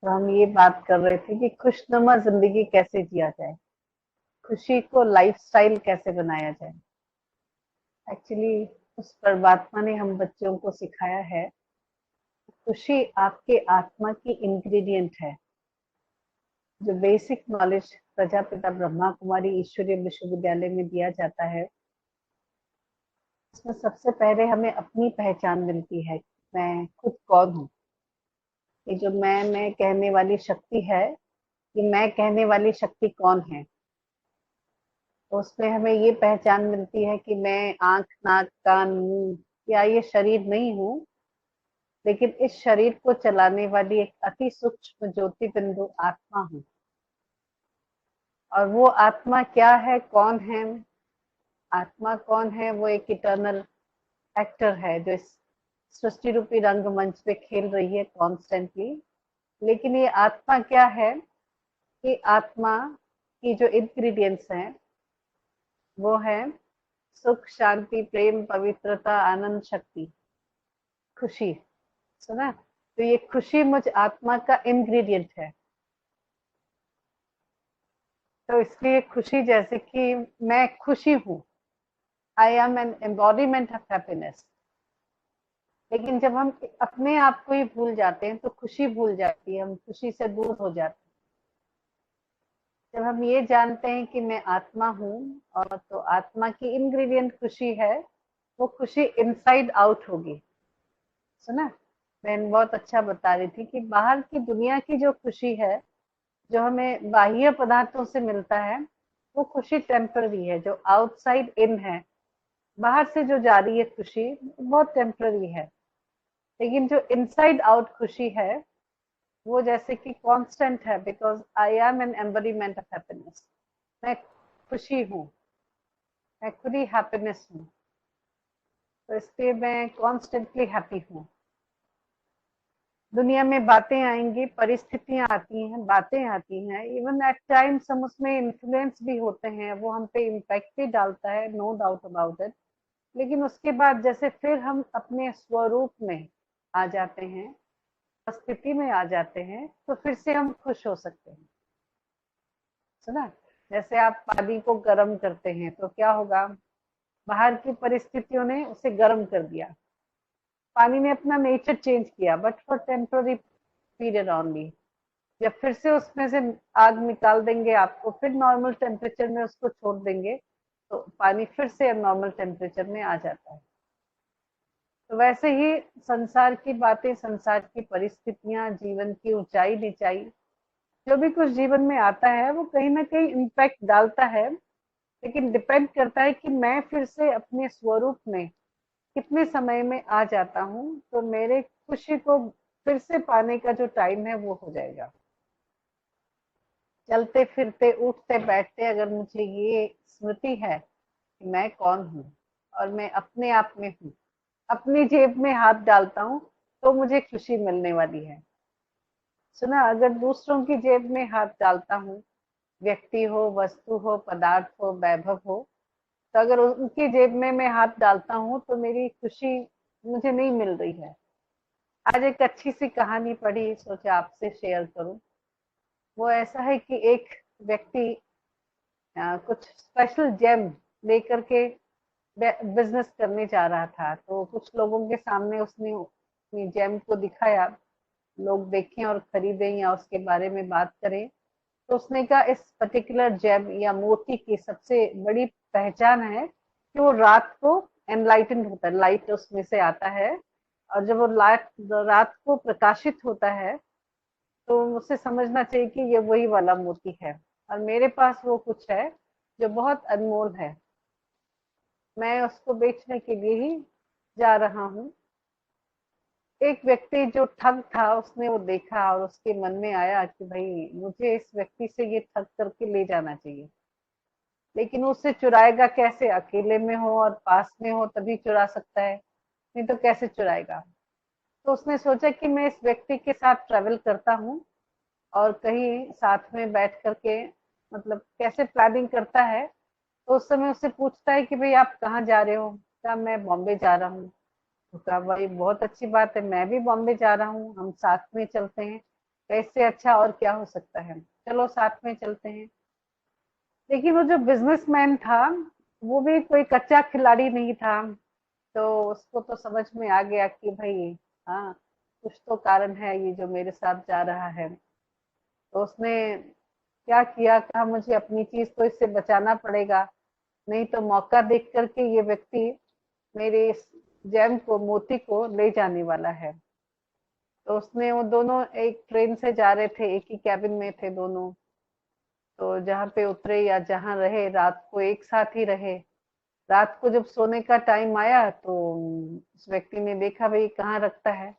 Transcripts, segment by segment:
तो हम ये बात कर रहे थे कि खुशनुमा जिंदगी कैसे जिया जाए, खुशी को लाइफस्टाइल कैसे बनाया जाए। एक्चुअली उस परमात्मा ने हम बच्चों को सिखाया है, खुशी आपके आत्मा की इंग्रेडिएंट है। जो बेसिक नॉलेज प्रजापिता ब्रह्मा कुमारी ईश्वरीय विश्वविद्यालय में दिया जाता है, इसमें सबसे पहले हमें अपनी पहचान मिलती है, मैं खुद कौन हूँ। ये जो मैं कहने वाली शक्ति है, ये मैं कहने वाली शक्ति कौन है। तो उसमें हमें ये पहचान मिलती है कि मैं आंख नाक कान मुंह या ये शरीर नहीं हूँ, लेकिन इस शरीर को चलाने वाली एक अति सूक्ष्म ज्योति बिंदु आत्मा हूँ। और वो आत्मा क्या है, कौन है, आत्मा कौन है, वो एक इटर्नल एक्टर है जो इस सृष्टि रूपी रंगमंच पे खेल रही है कॉन्स्टेंटली। लेकिन ये आत्मा क्या है, कि आत्मा की जो इंग्रेडिएंट्स हैं वो है सुख शांति प्रेम पवित्रता आनंद शक्ति खुशी। सुना, तो ये खुशी मुझ आत्मा का इंग्रेडिएंट है। तो इसलिए खुशी, जैसे कि मैं खुशी हूँ, आई am an embodiment of happiness. लेकिन जब हम अपने आप को ही भूल जाते हैं तो खुशी भूल जाती है, हम खुशी से दूर हो जाते हैं। जब हम ये जानते हैं कि मैं आत्मा हूँ, और तो आत्मा की इंग्रेडिएंट खुशी है, वो खुशी इनसाइड आउट होगी। सुना, बहन बहुत अच्छा बता रही थी कि बाहर की दुनिया की जो खुशी है, जो हमें बाह्य पदार्थों से मिलता है, वो खुशी टेम्पररी है। जो आउटसाइड इन है, बाहर से जो जा रही है खुशी, बहुत टेम्पररी है। लेकिन जो इनसाइड आउट खुशी है, वो जैसे कि कांस्टेंट है, because I am an embodiment of happiness. मैं खुशी हूँ, मैं खुद ही हैप्पीनेस हूँ। तो इसलिए मैं कॉन्स्टेंटली हैप्पी हूँ। दुनिया में बातें आएंगी, परिस्थितियां आती हैं, बातें आती हैं, इवन एट टाइम्स हम उसमें इन्फ्लुएंस भी होते हैं, वो हम पे इम्पैक्ट भी डालता है, नो डाउट अबाउट इट। लेकिन उसके बाद जैसे फिर हम अपने स्वरूप में आ जाते हैं, स्थिति में आ जाते हैं, तो फिर से हम खुश हो सकते हैं। सुना, जैसे आप पानी को गर्म करते हैं तो क्या होगा, बाहर की परिस्थितियों ने उसे गर्म कर दिया, पानी ने अपना नेचर चेंज किया, but for temporary period only. जब फिर से उसमें से आग निकाल देंगे, आपको फिर नॉर्मल टेम्परेचर में उसको छोड़ देंगे, तो पानी फिर से नॉर्मल टेम्परेचर में आ जाता है। तो वैसे ही संसार की बातें, संसार की परिस्थितियां, जीवन की ऊंचाई नीचाई, जो भी कुछ जीवन में आता है, वो कहीं ना कहीं इम्पैक्ट डालता है। लेकिन डिपेंड करता है कि मैं फिर से अपने स्वरूप में कितने समय में आ जाता हूँ, तो मेरे खुशी को फिर से पाने का जो टाइम है वो हो जाएगा। चलते फिरते उठते बैठते अगर मुझे ये स्मृति है कि मैं कौन हूँ और मैं अपने आप में हूँ, अपनी जेब में हाथ डालता हूँ, तो मुझे खुशी मिलने वाली है। सुना, अगर दूसरों की जेब में हाथ डालता हूँ, व्यक्ति हो, वस्तु हो, पदार्थ हो, वैभव हो, तो अगर उनकी जेब में मैं हाथ डालता हूँ तो मेरी खुशी मुझे नहीं मिल रही है। आज एक अच्छी सी कहानी पढ़ी, सोचा आपसे शेयर करूं। वो ऐसा है कि एक व्यक्ति कुछ स्पेशल जेम लेकर के बिजनेस करने जा रहा था, तो कुछ लोगों के सामने उसने अपनी जेम को दिखाया, लोग देखें और खरीदें या उसके बारे में बात करें। तो उसने कहा इस पर्टिकुलर जेम या मोती की सबसे बड़ी पहचान है कि वो रात को एनलाइटन होता है, लाइट उसमें से आता है, और जब वो लाइट रात को प्रकाशित होता है, तो उसे समझना चाहिए कि ये वही वाला मोती है। और मेरे पास वो कुछ है जो बहुत अनमोल है, मैं उसको बेचने के लिए ही जा रहा हूँ। एक व्यक्ति जो ठग था, उसने वो देखा और उसके मन में आया कि भाई मुझे इस व्यक्ति से ये ठग करके ले जाना चाहिए। लेकिन उससे चुराएगा कैसे, अकेले में हो और पास में हो तभी चुरा सकता है, नहीं तो कैसे चुराएगा। तो उसने सोचा कि मैं इस व्यक्ति के साथ ट्रेवल करता हूँ और कहीं साथ में बैठ करके, मतलब कैसे प्लानिंग करता है। तो उस समय उससे पूछता है कि भाई आप कहाँ जा रहे हो, क्या मैं बॉम्बे जा रहा हूँ। तो कहा भाई बहुत अच्छी बात है, मैं भी बॉम्बे जा रहा हूँ, हम साथ में चलते हैं। तो इससे अच्छा और क्या हो सकता है। चलो साथ में चलते हैं। लेकिन वो जो बिजनेसमैन था, वो भी कोई कच्चा खिलाड़ी नहीं था। तो उसको तो समझ में आ गया कि भाई, हाँ, कुछ तो कारण है ये जो मेरे साथ जा रहा है। तो उसने क्या किया, कहा मुझे अपनी चीज तो इससे बचाना पड़ेगा, नहीं तो मौका देख करके ये व्यक्ति मेरे इस जेम को, मोती को ले जाने वाला है। तो उसने, वो दोनों एक ट्रेन से जा रहे थे, एक ही कैबिन में थे दोनों। तो जहाँ पे उतरे या जहाँ रहे, रात को एक साथ ही रहे। रात को जब सोने का टाइम आया तो उस व्यक्ति ने देखा भाई कहाँ रखता है,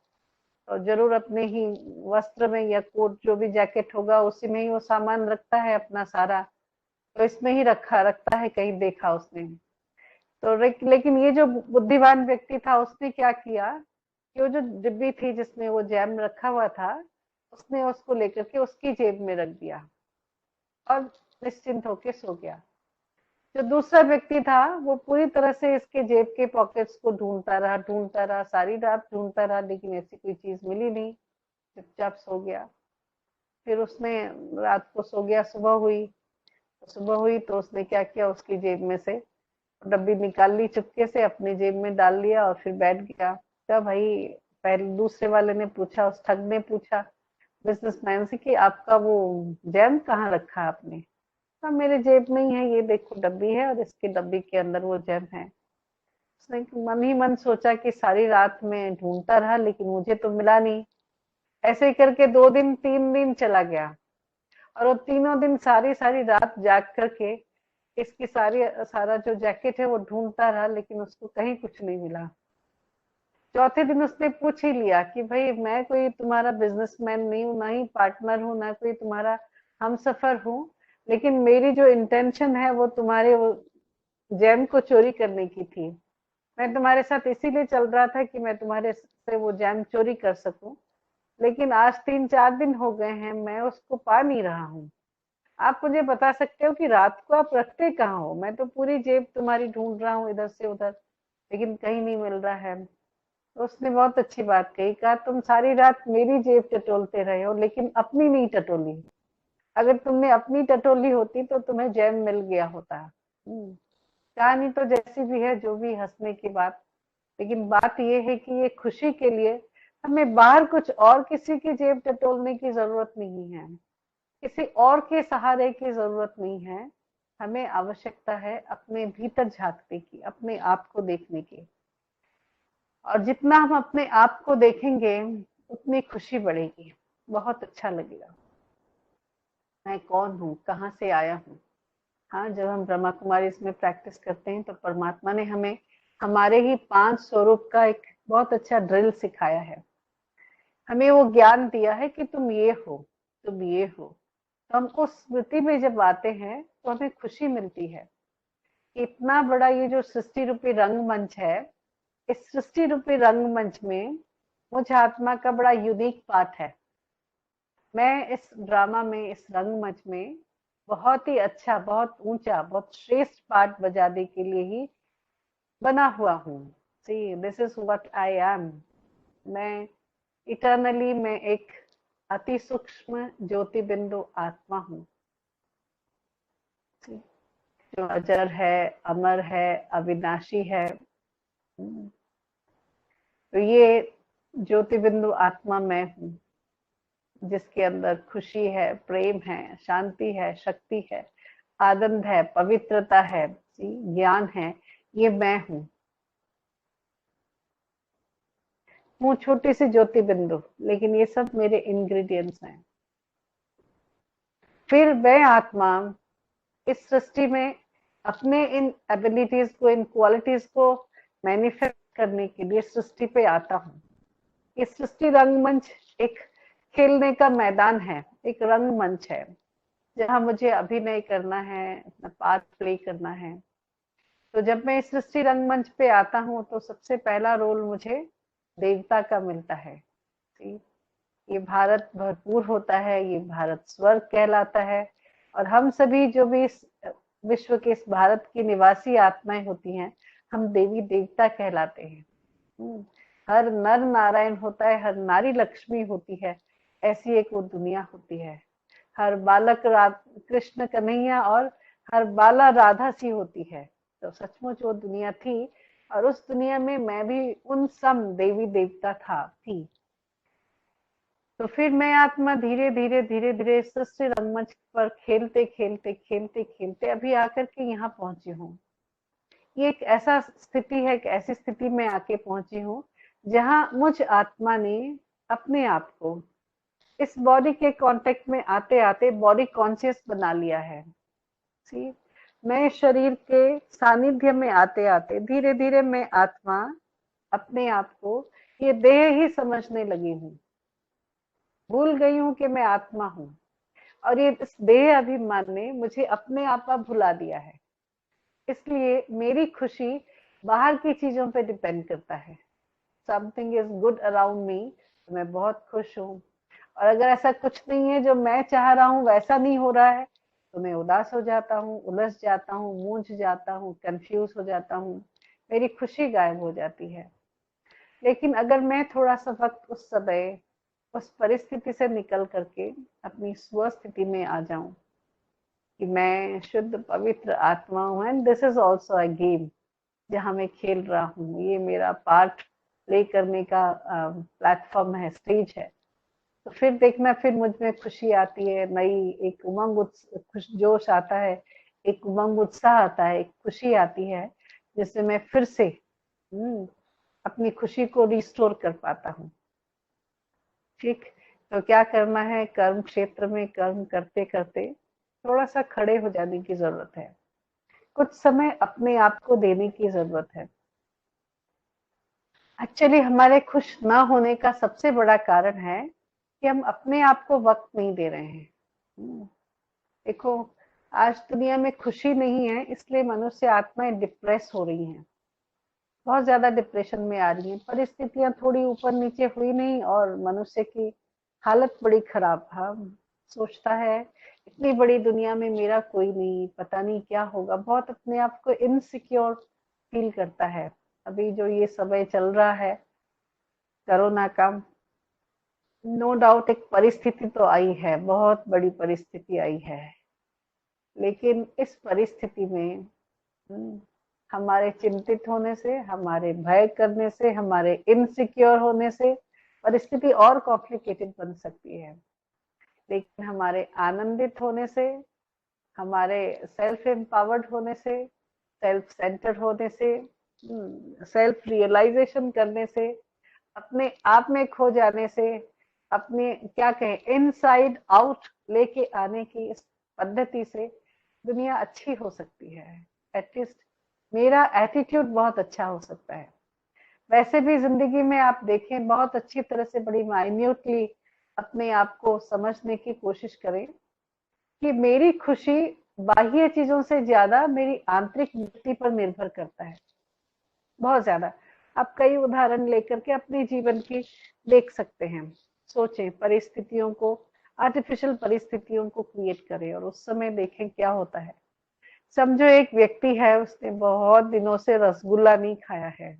और जरूर अपने ही वस्त्र में या कोट, जो भी जैकेट होगा उसी में ही वो सामान रखता है अपना सारा। तो इसमें ही रखा रखता है, कहीं देखा उसने। तो लेकिन ये जो बुद्धिमान व्यक्ति था, उसने क्या किया कि वो जो डिब्बी थी जिसमें वो जैम रखा हुआ था, उसने उसको लेकर के उसकी जेब में रख दिया और निश्चिंत होके सो गया। जो दूसरा व्यक्ति था, वो पूरी तरह से इसके जेब के पॉकेट्स को ढूंढता रहा, सारी रात ढूंढता रहा, लेकिन ऐसी कोई चीज मिली नहीं। चुपचाप सो गया। फिर उसने रात को सो गया, सुबह हुई तो उसने क्या किया, उसकी जेब में से डब्बी निकाल ली, चुपके से अपनी जेब में डाल लिया और फिर बैठ गया। क्या भाई, पहले दूसरे वाले ने पूछा, उस ठग ने पूछा बिजनेसमैन से कि आपका वो जैम कहाँ रखा आपने। हाँ, मेरे जेब में ही है, ये देखो डब्बी है और इसके डब्बी के अंदर वो जैम है। उसने मन ही मन सोचा कि सारी रात में ढूंढता रहा लेकिन मुझे तो मिला नहीं। ऐसे ही करके 2 दिन 3 दिन चला गया, और वो तीनों दिन सारी सारी रात जाग करके इसकी सारा जो जैकेट है वो ढूंढता रहा, लेकिन उसको कहीं कुछ नहीं मिला। चौथे दिन उसने पूछ ही लिया कि भाई, मैं कोई तुम्हारा बिजनेसमैन नहीं हूँ, ना ही पार्टनर हूँ, ना कोई तुम्हारा हम सफर हूँ, लेकिन मेरी जो इंटेंशन है वो तुम्हारे वो जैम को चोरी करने की थी। मैं तुम्हारे साथ इसीलिए चल रहा था कि मैं तुम्हारे से वो जैम चोरी कर सकूं, लेकिन आज 3-4 दिन हो गए हैं, मैं उसको पा नहीं रहा हूँ। आप मुझे बता सकते हो कि रात को आप रखते कहाँ हो? मैं तो पूरी जेब तुम्हारी ढूंढ रहा हूँ इधर से उधर, लेकिन कहीं नहीं मिल रहा है। तो उसने बहुत अच्छी बात कही, कहा तुम सारी रात मेरी जेब टटोलते रहे हो लेकिन अपनी नहीं टटोली। अगर तुमने अपनी टटोली होती तो तुम्हें जैम मिल गया होता। कहानी तो जैसी भी है, जो भी हंसने की बात, लेकिन बात ये है कि ये खुशी के लिए हमें बाहर कुछ और किसी की जेब टटोलने की जरूरत नहीं है, किसी और के सहारे की जरूरत नहीं है। हमें आवश्यकता है अपने भीतर झांकने की, अपने आप को देखने की। और जितना हम अपने आप को देखेंगे उतनी खुशी बढ़ेगी, बहुत अच्छा लगेगा। मैं कौन हूँ, कहाँ से आया हूँ। हाँ, जब हम ब्रह्मा कुमारी इसमें प्रैक्टिस करते हैं तो परमात्मा ने हमें हमारे ही 5 स्वरूप का एक बहुत अच्छा ड्रिल सिखाया है। हमें वो ज्ञान दिया है कि तुम ये हो, तुम ये हो। तो हम उस स्मृति में जब आते हैं तो हमें खुशी मिलती है। इतना बड़ा ये जो सृष्टि रूपी रंगमंच है, इस सृष्टि रूपी रंगमंच में मुझ आत्मा का बड़ा यूनिक पार्ट है। मैं इस ड्रामा में, इस रंगमंच में बहुत ही अच्छा, बहुत ऊंचा, बहुत श्रेष्ठ पार्ट बजाने के लिए ही बना हुआ हूँ। See, this is what I am. मैं इटर्नली, मैं एक अति सूक्ष्म ज्योति बिंदु आत्मा हूँ, जो अजर है, अमर है, अविनाशी है। तो ये ज्योति बिंदु आत्मा मैं हूँ, जिसके अंदर खुशी है, प्रेम है, शांति है, शक्ति है, आनंद है, पवित्रता है, ज्ञान है। ये मैं हूँ छोटी सी ज्योति बिंदु, लेकिन ये सब मेरे इंग्रेडिएंट्स हैं। फिर मैं आत्मा इस सृष्टि में अपने इन एबिलिटीज को, इन क्वालिटीज को मैनिफेस्ट करने के लिए सृष्टि पे आता हूँ। ये सृष्टि रंगमंच एक खेलने का मैदान है, एक रंगमंच है, जहाँ मुझे अभिनय करना है, अपना पार्ट प्ले करना है। तो जब मैं इस सृष्टि रंगमंच पे आता हूँ तो सबसे पहला रोल मुझे देवता का मिलता है। ये भारत भरपूर होता है, ये भारत स्वर्ग कहलाता है। और हम सभी जो भी इस विश्व के, इस भारत की निवासी आत्माएं होती हैं, हम देवी देवता कहलाते हैं। हर नर नारायण होता है, हर नारी लक्ष्मी होती है, ऐसी एक वो दुनिया होती है। हर बालक कृष्ण कन्हैया और हर बाला राधा सी होती है। तो सचमुच वो दुनिया थी, और उस दुनिया में मैं भी उन सम देवी देवता थी। तो फिर मैं आत्मा धीरे धीरे धीरे धीरे सृष्टि रंगमंच पर खेलते खेलते खेलते खेलते अभी आकर के यहाँ पहुंची हूँ। ये एक ऐसा स्थिति है, एक ऐसी स्थिति में आके पहुंची हूँ जहाँ मुझ आत्मा ने अपने आप को इस बॉडी के कांटेक्ट में आते आते बॉडी कॉन्शियस बना लिया है। सी, मैं शरीर के सानिध्य में आते आते धीरे धीरे मैं आत्मा अपने आप को ये देह ही समझने लगी हूँ। भूल गई हूँ कि मैं आत्मा हूँ, और ये इस देह अभिमान ने मुझे अपने आप पर भुला दिया है। इसलिए मेरी खुशी बाहर की चीजों पे डिपेंड करता है। Something is good around me, तो मैं बहुत खुश हूँ। और अगर ऐसा कुछ नहीं है, जो मैं चाह रहा हूँ वैसा नहीं हो रहा है, तो मैं उदास हो जाता हूँ, उलझ जाता हूँ, मूंझ जाता हूँ, कंफ्यूज हो जाता हूँ, मेरी खुशी गायब हो जाती है। लेकिन अगर मैं थोड़ा सा वक्त उस समय उस परिस्थिति से निकल करके अपनी स्व स्थिति में आ जाऊं कि मैं शुद्ध पवित्र आत्मा हूँ, and this is also a game जहाँ मैं खेल रहा हूँ, ये मेरा पार्ट प्ले करने का प्लेटफॉर्म है, स्टेज है। तो फिर देखना, फिर मुझ में खुशी आती है, नई एक उमंग खुश जोश आता है, एक उमंग उत्साह आता है, एक खुशी आती है, जिससे मैं फिर से अपनी खुशी को रिस्टोर कर पाता हूँ। ठीक। तो क्या करना है, कर्म क्षेत्र में कर्म करते करते थोड़ा सा खड़े हो जाने की जरूरत है, कुछ समय अपने आप को देने की जरूरत है। एक्चुअली हमारे खुश ना होने का सबसे बड़ा कारण है कि हम अपने आप को वक्त नहीं दे रहे हैं। देखो, आज दुनिया में खुशी नहीं है, इसलिए मनुष्य आत्माएं डिप्रेस हो रही हैं, बहुत ज्यादा डिप्रेशन में आ रही हैं। परिस्थितियां थोड़ी ऊपर नीचे हुई नहीं और मनुष्य की हालत बड़ी खराब। हम सोचता है इतनी बड़ी दुनिया में मेरा कोई नहीं, पता नहीं क्या होगा, बहुत अपने आप को इनसिक्योर फील करता है। अभी जो ये समय चल रहा है कोरोना का, नो डाउट एक परिस्थिति तो आई है, बहुत बड़ी परिस्थिति आई है। लेकिन इस परिस्थिति में हमारे चिंतित होने से, हमारे भय करने से, हमारे इनसिक्योर होने से परिस्थिति और कॉम्प्लिकेटेड बन सकती है। लेकिन हमारे आनंदित होने से, हमारे सेल्फ एम्पावर्ड होने से, सेल्फ सेंटर्ड होने से, सेल्फ रियलाइजेशन करने से, अपने आप में खो जाने से, अपने क्या कहें इनसाइड आउट लेके आने की इस पद्धति से दुनिया अच्छी हो सकती है। एटलीस्ट मेरा एटीट्यूड बहुत अच्छा हो सकता है। वैसे भी जिंदगी में आप देखें, बहुत अच्छी तरह से बड़ी माइन्यूटली अपने आप को समझने की कोशिश करें कि मेरी खुशी बाह्य चीजों से ज्यादा मेरी आंतरिक वृत्ति पर निर्भर करता है, बहुत ज्यादा। आप कई उदाहरण लेकर के अपने जीवन की देख सकते हैं। सोचें, परिस्थितियों को, आर्टिफिशियल परिस्थितियों को क्रिएट करें और उस समय देखें क्या होता है। समझो एक व्यक्ति है, उसने बहुत दिनों से रसगुल्ला नहीं खाया है,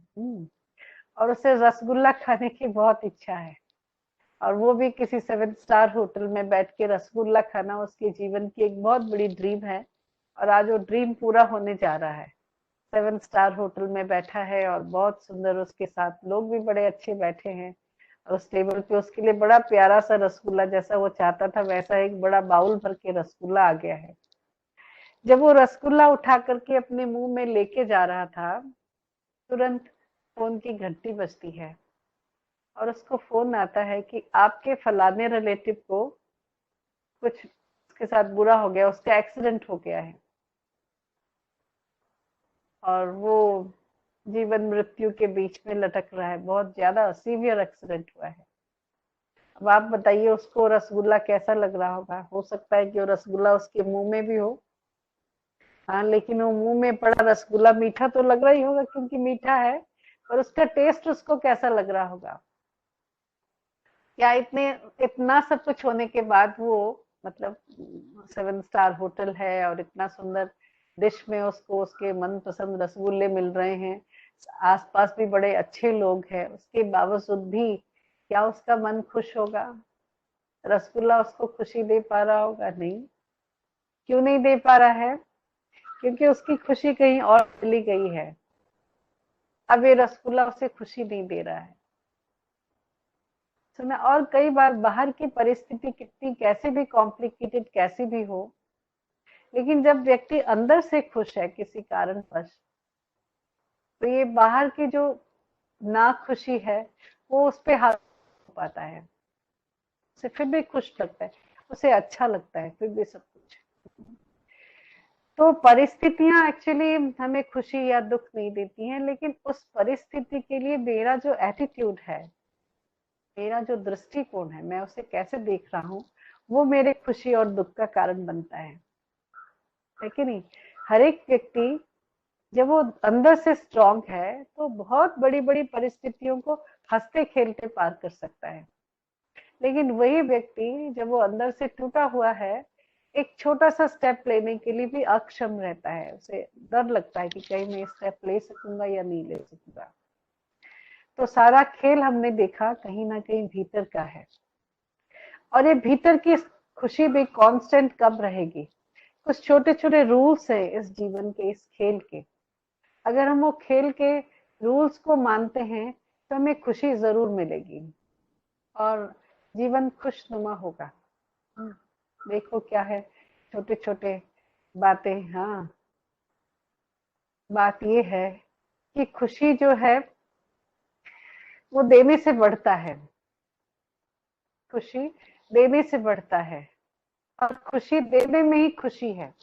और उसे रसगुल्ला खाने की बहुत इच्छा है, और वो भी किसी 7 स्टार होटल में बैठ के रसगुल्ला खाना उसके जीवन की एक बहुत बड़ी ड्रीम है। और आज वो ड्रीम पूरा होने जा रहा है। 7 स्टार होटल में बैठा है और बहुत सुंदर, उसके साथ लोग भी बड़े अच्छे बैठे हैं, और उस टेबल पे उसके लिए बड़ा प्यारा सा रसगुल्ला, जैसा वो चाहता था वैसा एक बड़ा बाउल भर के रसगुल्ला आ गया है। जब वो रसगुल्ला उठा करके अपने मुंह में लेके जा रहा था, तुरंत फोन की घंटी बजती है, और उसको फोन आता है कि आपके फलाने रिलेटिव को कुछ उसके साथ बुरा हो गया, उसका एक्सीडेंट हो गया है, और वो जीवन मृत्यु के बीच में लटक रहा है, बहुत ज्यादा सीवियर एक्सीडेंट हुआ है। अब आप बताइए उसको रसगुल्ला कैसा लग रहा होगा। हो सकता है कि वो रसगुल्ला उसके मुंह में भी हो, हाँ, लेकिन वो मुंह में पड़ा रसगुल्ला मीठा तो लग रहा ही होगा क्योंकि मीठा है, पर उसका टेस्ट उसको कैसा लग रहा होगा। क्या इतना सब कुछ होने के बाद वो, मतलब 7 स्टार होटल है और इतना सुंदर डिश में उसको उसके मनपसंद रसगुल्ले मिल रहे हैं, आसपास भी बड़े अच्छे लोग हैं, उसके बावजूद भी क्या उसका मन खुश होगा? रसगुल्ला उसको खुशी दे पा रहा होगा? नहीं। क्यों नहीं दे पा रहा है? क्योंकि उसकी खुशी कहीं और चली गई है। अब ये रसगुल्ला उसे खुशी नहीं दे रहा है। सुना। और कई बार बाहर की परिस्थिति कितनी कैसे भी कॉम्प्लिकेटेड कैसी भी हो, लेकिन जब व्यक्ति अंदर से खुश है किसी कारणवश, तो ये बाहर की जो ना खुशी है वो उस पे हावी हो पाता है। उसे फिर भी खुश लगता है, उसे अच्छा लगता है फिर भी सब कुछ। तो परिस्थितियां एक्चुअली हमें खुशी या दुख नहीं देती हैं, लेकिन उस परिस्थिति के लिए मेरा जो एटीट्यूड है, मेरा जो दृष्टिकोण है, मैं उसे कैसे देख रहा हूँ, वो मेरे खुशी और दुख का कारण बनता है कि नहीं? हर एक व्यक्ति जब वो अंदर से स्ट्रांग है तो बहुत बड़ी बड़ी परिस्थितियों को हंसते खेलते पार कर सकता है। लेकिन वही व्यक्ति जब वो अंदर से टूटा हुआ है, एक छोटा सा स्टेप लेने के लिए भी अक्षम रहता है। उसे डर लगता है कि कहीं मैं स्टेप ले सकूंगा या नहीं ले सकूंगा। तो सारा खेल हमने देखा कहीं ना कहीं भीतर का है। और ये भीतर की खुशी भी कांस्टेंट कब रहेगी? कुछ छोटे छोटे रूल्स है इस जीवन के, इस खेल के। अगर हम वो खेल के रूल्स को मानते हैं तो हमें खुशी जरूर मिलेगी और जीवन खुशनुमा होगा। देखो क्या है, छोटे छोटे बातें। हाँ, बात ये है कि खुशी जो है वो देने से बढ़ता है। खुशी देने से बढ़ता है, और खुशी देने में ही खुशी है।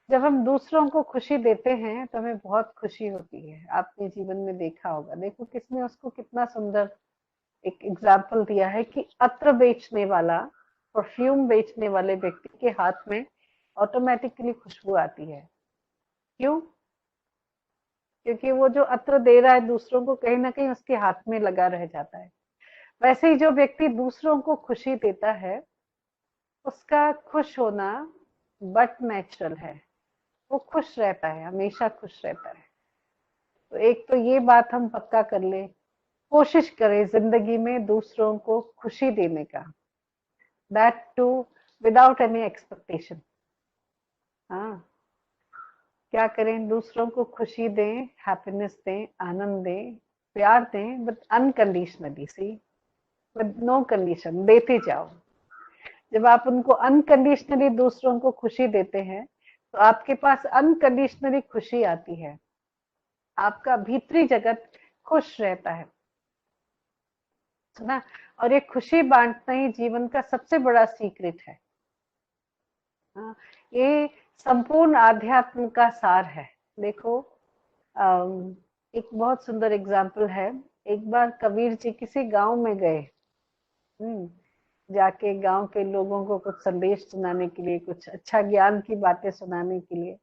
जब हम दूसरों को खुशी देते हैं तो हमें बहुत खुशी होती है। आपने जीवन में देखा होगा, देखो किसने उसको कितना सुंदर एक एग्जाम्पल दिया है कि अत्र बेचने वाला, परफ्यूम बेचने वाले व्यक्ति के हाथ में ऑटोमेटिकली खुशबू आती है। क्यों? क्योंकि वो जो अत्र दे रहा है दूसरों को, कहीं ना कहीं उसके हाथ में लगा रह जाता है। वैसे ही जो व्यक्ति दूसरों को खुशी देता है, उसका खुश होना बट नेचुरल है। वो खुश रहता है, हमेशा खुश रहता है। तो एक तो ये बात हम पक्का कर ले, कोशिश करें जिंदगी में दूसरों को खुशी देने का, that too without any expectation. हाँ, क्या करें? दूसरों को खुशी दें, हैप्पीनेस दें, आनंद दें, प्यार दें, but unconditionally. See, with no condition देते जाओ। जब आप उनको अनकंडीशनली दूसरों को खुशी देते हैं तो आपके पास अनकंडीशनली खुशी आती है। आपका भीतरी जगत खुश रहता है ना। और ये खुशी बांटना ही जीवन का सबसे बड़ा सीक्रेट है। हाँ, ये संपूर्ण आध्यात्म का सार है। देखो, एक बहुत सुंदर एग्जाम्पल है। एक बार कबीर जी किसी गांव में गए, जाके गांव के लोगों को कुछ संदेश सुनाने के लिए, कुछ अच्छा ज्ञान की बातें सुनाने के लिए।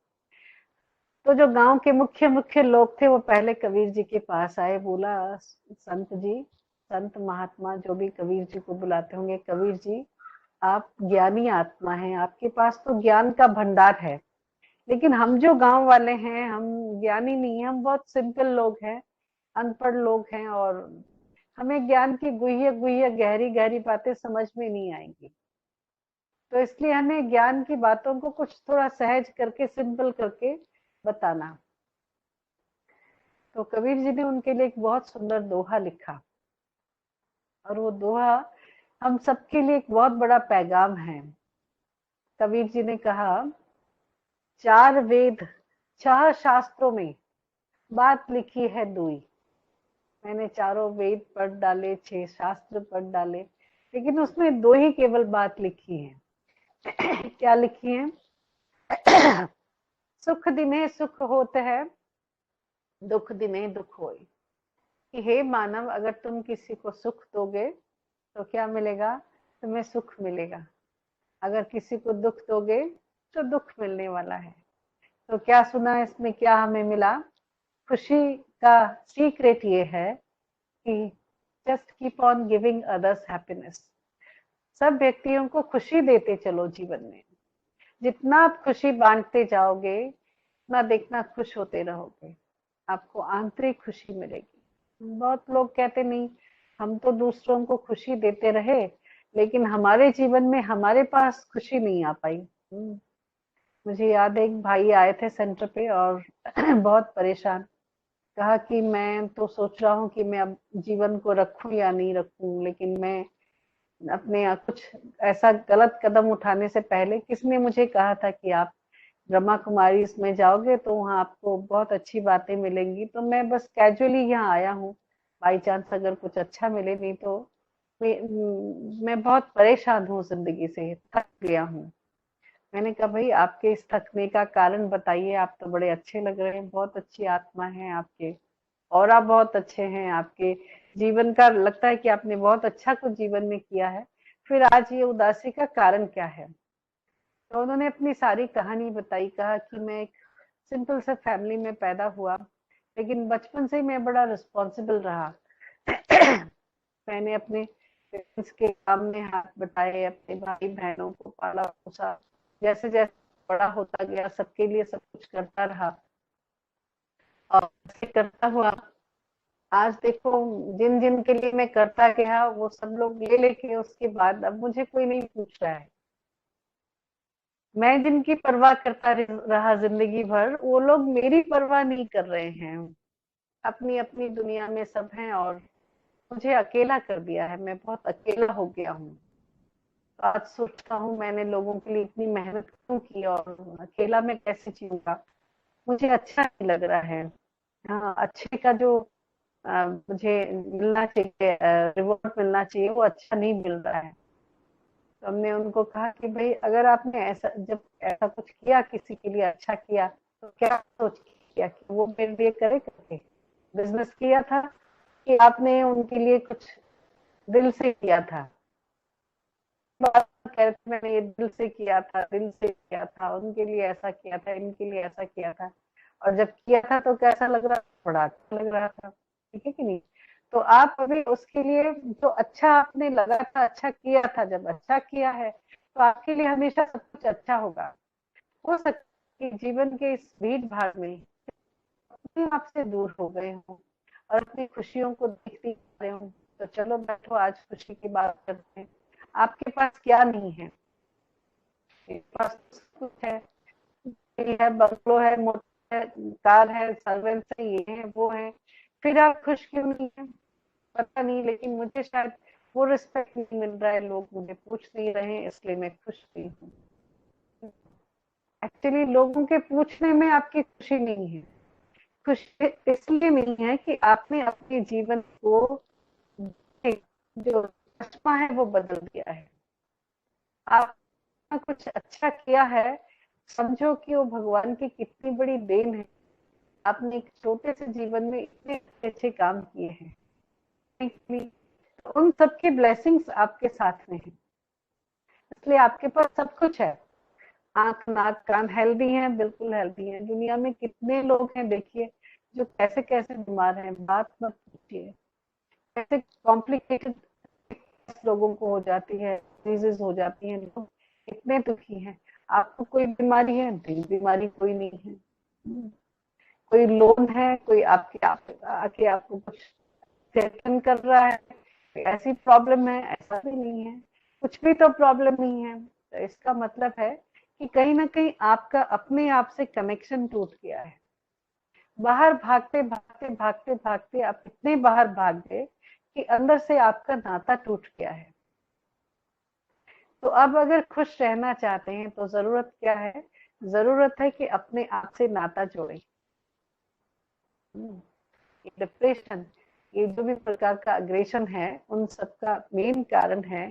तो जो गांव के मुख्य मुख्य लोग थे वो पहले कबीर जी के पास आए। बोला, संत जी, संत महात्मा जो भी कबीर जी को बुलाते होंगे, कबीर जी आप ज्ञानी आत्मा हैं, आपके पास तो ज्ञान का भंडार है, लेकिन हम जो गांव वाले हैं हम ज्ञानी नहीं है, हम बहुत सिंपल लोग हैं, अनपढ़ लोग हैं, और हमें ज्ञान की गुह्य गुह्य गहरी गहरी बातें समझ में नहीं आएंगी। तो इसलिए हमें ज्ञान की बातों को कुछ थोड़ा सहज करके, सिंपल करके बताना। तो कबीर जी ने उनके लिए एक बहुत सुंदर दोहा लिखा, और वो दोहा हम सबके लिए एक बहुत बड़ा पैगाम है। कबीर जी ने कहा, चार वेद छह शास्त्रों में बात लिखी है दुई। मैंने चारों वेद पढ़ डाले, छह शास्त्र पढ़ डाले, लेकिन उसमें दो ही केवल बात लिखी है। क्या लिखी है? सुख दिने सुख होते हैं, दुख दिने दुख होए। कि हे मानव, अगर तुम किसी को सुख दोगे तो क्या मिलेगा? तुम्हें सुख मिलेगा। अगर किसी को दुख दोगे तो दुख मिलने वाला है। तो क्या सुना इसमें, क्या हमें मिला? खुशी का सीक्रेट ये है कि just keep on giving others happiness. सब व्यक्तियों को खुशी देते चलो जीवन में। जितना आप खुशी बांटते जाओगे, उतना देखना खुश होते रहोगे, आपको आंतरिक खुशी मिलेगी। बहुत लोग कहते नहीं, हम तो दूसरों को खुशी देते रहे, लेकिन हमारे जीवन में हमारे पास खुशी नहीं आ पाई। मुझे याद है एक भाई आए थे सेंटर पे और बहुत परेशान, कहा कि मैं तो सोच रहा हूँ कि मैं अब जीवन को रखूं या नहीं रखूं, लेकिन मैं अपने कुछ ऐसा गलत कदम उठाने से पहले किसने मुझे कहा था कि आप ब्रह्मा कुमारी इसमें जाओगे तो वहाँ आपको बहुत अच्छी बातें मिलेंगी, तो मैं बस कैजुअली यहाँ आया हूँ, बाई चांस अगर कुछ अच्छा मिले, नहीं तो मैं बहुत परेशान हूँ, जिंदगी से थक गया हूँ। मैंने कहा भाई आपके इस थकने का कारण बताइए, आप तो बड़े अच्छे लग रहे हैं, बहुत अच्छी आत्मा है आपके, और आप बहुत अच्छे हैं, आपके जीवन का लगता है कि आपने बहुत अच्छा कुछ जीवन में किया है, फिर आज ये उदासी का कारण क्या है? तो उन्होंने अपनी सारी कहानी बताई, कहा कि मैं एक सिंपल से फैमिली में पैदा हुआ, लेकिन बचपन से ही मैं बड़ा रिस्पॉन्सिबल रहा। मैंने अपने पेरेंट्स के काम में हाथ बटाए, अपने भाई बहनों को पाला पोसा, जैसे जैसे बड़ा होता गया सबके लिए सब कुछ करता रहा, और ऐसे करता हुआ आज देखो जिन जिन के लिए मैं करता गया वो सब लोग ले लेके उसके बाद अब मुझे कोई नहीं पूछ रहा है। मैं जिनकी परवाह करता रहा जिंदगी भर, वो लोग मेरी परवाह नहीं कर रहे हैं, अपनी अपनी दुनिया में सब हैं, और मुझे अकेला कर दिया है, मैं बहुत अकेला हो गया हूँ। तो आज सोचता हूँ मैंने लोगों के लिए इतनी मेहनत क्यों की और अकेला मैं कैसे जीऊंगा, मुझे अच्छा नहीं लग रहा है। हाँ, अच्छे का जो मुझे मिलना चाहिए, रिवॉर्ड मिलना चाहिए, वो अच्छा नहीं मिल रहा है। तो हमने उनको कहा कि भाई अगर आपने ऐसा जब ऐसा कुछ किया किसी के लिए अच्छा किया, तो क्या सोच के किया कि वो मेरे लिए करे करके बिजनेस किया था, कि आपने उनके लिए कुछ दिल से किया था? बात कह रहे थे मैंने ये दिल से किया था, दिल से किया था, उनके लिए ऐसा किया था, इनके लिए ऐसा किया था, और जब किया था तो कैसा लग रहा था? बड़ा अच्छा लग रहा था, ठीक है कि नहीं? तो आप अभी उसके लिए जो अच्छा आपने लगा था, अच्छा किया था, जब अच्छा किया है तो आपके लिए हमेशा सब कुछ अच्छा होगा। हो सकता है कि जीवन के इस भीड़ भाड़ में अपने आप से दूर हो गए हो और अपनी खुशियों को देखते रहे हो, तो चलो बैठो आज खुशी की बात करते हैं। आपके पास क्या नहीं है? मेरे पास कुछ है, है बंगलो है, मोटर है, कार है, सर्वेंट्स है, ये है वो है, फिर आप खुश क्यों नहीं है? पता नहीं, लेकिन मुझे शायद वो रिस्पेक्ट नहीं मिल रहा है, लोग मुझे पूछ नहीं रहे हैं, इसलिए मैं खुश नहीं हूँ। एक्चुअली लोगों के पूछने में आपकी खुशी नहीं है, खुशी इसलिए नहीं है कि आपने अपने जीवन को जो चश्मा है वो बदल दिया है। आपने कुछ अच्छा किया है, समझो कि वो भगवान की कितनी बड़ी देन है, आपने एक छोटे से जीवन में इतने अच्छे काम किए हैं, उन सबके ब्लेसिंग्स आपके साथ में है, इसलिए आपके पास सब कुछ है। आंख नाक कान हेल्दी हैं, बिल्कुल हेल्दी हैं। दुनिया में कितने लोग हैं देखिए जो कैसे कैसे बीमार हैं, बात मत पूछिए, कैसे कॉम्प्लिकेटेड लोगों को हो जाती है, डिजीज हो जाती हैं, लोग इतने दुखी हैं। आपको कोई बीमारी है? नहीं, बीमारी कोई नहीं है। कोई लोन है, कोई आके आपको कुछ थ्रेटन कर रहा है, ऐसी प्रॉब्लम है? ऐसा भी नहीं है, कुछ भी तो प्रॉब्लम नहीं है। तो इसका मतलब है कि कहीं ना कहीं आपका अपने आप से कनेक्शन टूट गया है। बाहर भागते भागते भागते भागते आप इतने बाहर भाग गए कि अंदर से आपका नाता टूट गया है। तो अब अगर खुश रहना चाहते हैं तो जरूरत क्या है? जरूरत है कि अपने आप से नाता जोड़े। डिप्रेशन, ये जो भी प्रकार का अग्रेशन है, उन सबका मेन कारण है